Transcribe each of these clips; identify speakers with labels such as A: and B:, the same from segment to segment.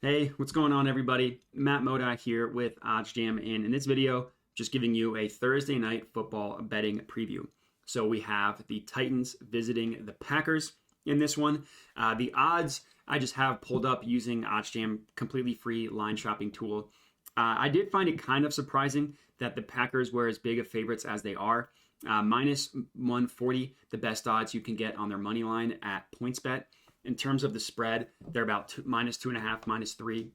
A: Hey, what's going on, everybody? Matt Modak here with OddsJam, and in this video, just giving you a Thursday night football betting preview. So we have the Titans visiting the Packers in this one. The odds I just have pulled up using OddsJam, completely free line shopping tool. I did find it kind of surprising that the Packers were as big of favorites as they are. Minus 140, the best odds you can get on their money line at PointsBet. In terms of the spread, they're about minus 2.5, minus 3,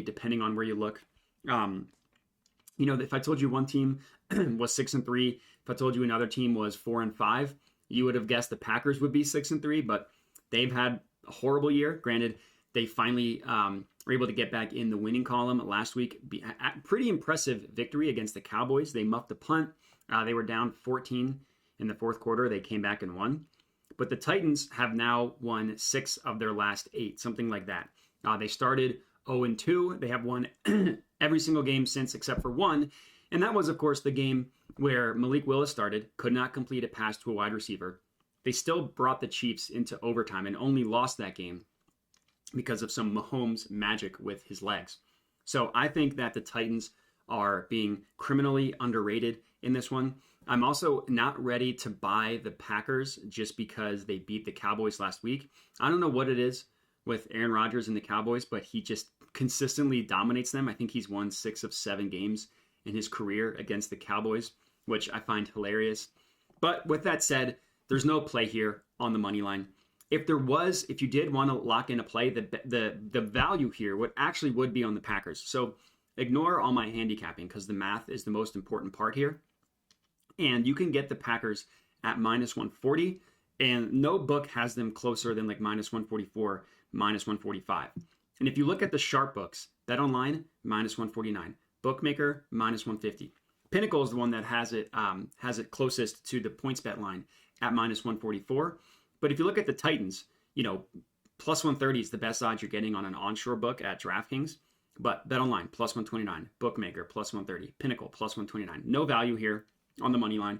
A: depending on where you look. If I told you one team was 6-3, if I told you another team was 4-5, you would have guessed the Packers would be 6-3, but they've had a horrible year. Granted, they finally were able to get back in the winning column last week. Pretty impressive victory against the Cowboys. They muffed the punt. They were down 14 in the fourth quarter. They came back and won. But the Titans have now won 6 of their last 8, something like that. They started 0-2. They have won every single game since except for one. And that was, of course, the game where Malik Willis started, could not complete a pass to a wide receiver. They still brought the Chiefs into overtime and only lost that game because of some Mahomes magic with his legs. So I think that the Titans are being criminally underrated in this one. I'm also not ready to buy the Packers just because they beat the Cowboys last week. I don't know what it is with Aaron Rodgers and the Cowboys, but he just consistently dominates them. I think he's won 6 of 7 games in his career against the Cowboys, which I find hilarious. But with that said, there's no play here on the money line. If you did want to lock in a play, the value here would be on the Packers. So ignore all my handicapping because the math is the most important part here. And you can get the Packers at minus 140, and no book has them closer than like minus 144, minus 145. And if you look at the sharp books, BetOnline, minus 149, Bookmaker, minus 150. Pinnacle is the one that has it closest to the PointsBet line at minus 144. But if you look at the Titans, plus 130 is the best odds you're getting on an onshore book at DraftKings. But BetOnline, plus 129, Bookmaker, plus 130, Pinnacle, plus 129. No value here on the money line.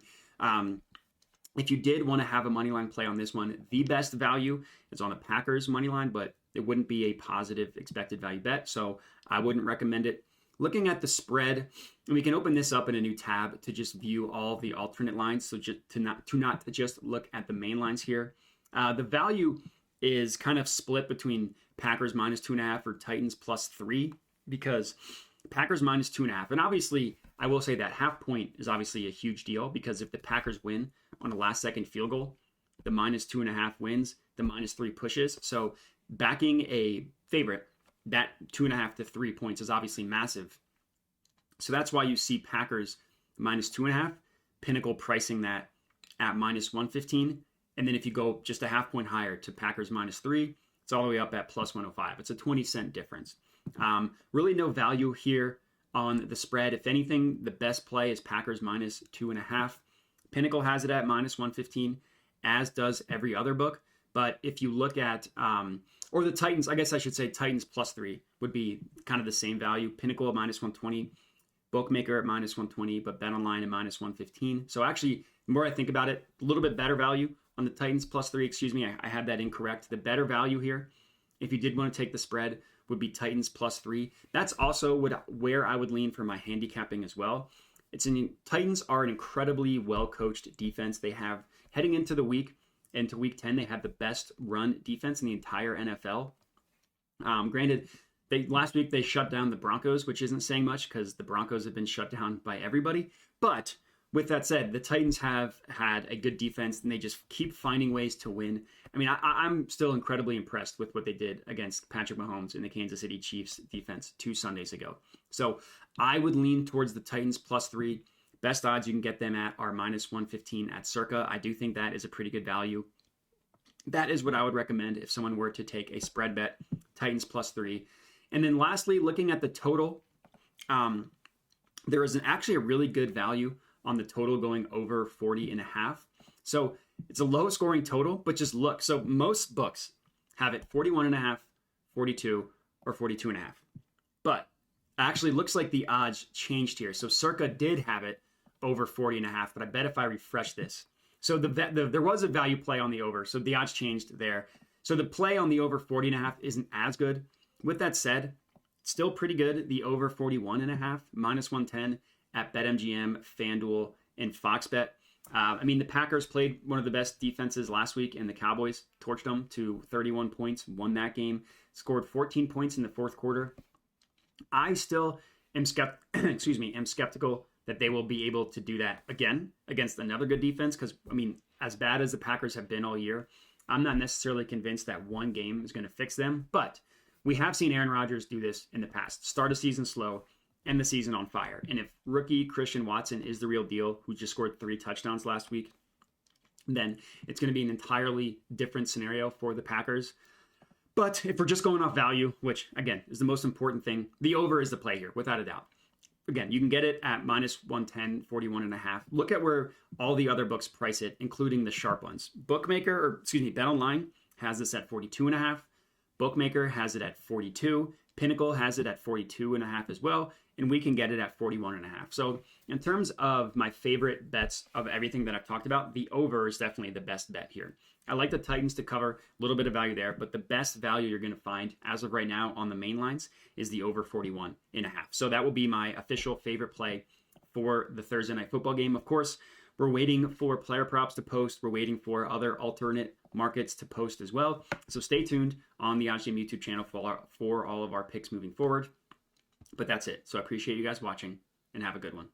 A: If you did want to have a money line play on this one, the best value is on the Packers money line, but it wouldn't be a positive expected value bet, so I wouldn't recommend it. Looking at the spread, and we can open this up in a new tab to just view all the alternate lines, so just to not just look at the main lines here. The value is kind of split between Packers minus 2.5 or Titans plus 3, because Packers minus 2.5, and obviously I will say that half point is obviously a huge deal, because if the Packers win on a last second field goal, the minus 2.5 wins, the minus 3 pushes. So backing a favorite, that 2.5 to 3 points is obviously massive. So that's why you see Packers minus 2.5, Pinnacle pricing that at minus 115. And then if you go just a half point higher to Packers minus 3, it's all the way up at plus 105. It's a 20-cent difference. Really no value here on the spread. If anything, the best play is Packers minus 2.5. Pinnacle has it at minus 115, as does every other book. But if you look at, or the Titans, I guess I should say Titans plus 3 would be kind of the same value. Pinnacle at minus 120, Bookmaker at minus 120, but BetOnline at minus 115. So actually, the more I think about it, a little bit better value on the Titans plus 3. I had that incorrect. The better value here, if you did want to take the spread, would be Titans plus 3. That's also where I would lean for my handicapping as well. Titans are an incredibly well-coached defense. They have, heading into week 10, they have the best run defense in the entire NFL. Granted, last week they shut down the Broncos, which isn't saying much because the Broncos have been shut down by everybody. But with that said, the Titans have had a good defense, and they just keep finding ways to win. I mean, I'm still incredibly impressed with what they did against Patrick Mahomes in the Kansas City Chiefs defense 2 Sundays ago. So I would lean towards the Titans plus 3. Best odds you can get them at are minus 115 at Circa. I do think that is a pretty good value. That is what I would recommend if someone were to take a spread bet, Titans plus 3. And then lastly, looking at the total, there is actually a really good value on the total going over 40.5. So it's a low scoring total, but just look. So most books have it 41.5, 42, or 42.5. But actually looks like the odds changed here. So Circa did have it over 40.5, but I bet if I refresh this. So there was a value play on the over, so the odds changed there. So the play on the over 40.5 isn't as good. With that said, still pretty good. The over 41.5, -110 at BetMGM, FanDuel, and FoxBet. I mean, the Packers played one of the best defenses last week, and the Cowboys torched them to 31 points, won that game, scored 14 points in the fourth quarter. I still am skeptical that they will be able to do that again against another good defense, because, I mean, as bad as the Packers have been all year, I'm not necessarily convinced that one game is going to fix them, but we have seen Aaron Rodgers do this in the past. Start a season slow, end the season on fire. And if rookie Christian Watson is the real deal, who just scored 3 touchdowns last week, then it's going to be an entirely different scenario for the Packers. But if we're just going off value, which, again, is the most important thing, the over is the play here, without a doubt. Again, you can get it at -110, 41.5. Look at where all the other books price it, including the sharp ones. BetOnline has this at 42.5. Bookmaker has it at 42. Pinnacle has it at 42.5 as well. And we can get it at 41.5. So in terms of my favorite bets of everything that I've talked about, the over is definitely the best bet here. I like the Titans to cover, a little bit of value there, but the best value you're going to find as of right now on the main lines is the over 41.5. So that will be my official favorite play for the Thursday night football game. Of course, we're waiting for player props to post. We're waiting for other alternate markets to post as well. So stay tuned on the OddsJam YouTube channel for all of our picks moving forward. But that's it. So I appreciate you guys watching, and have a good one.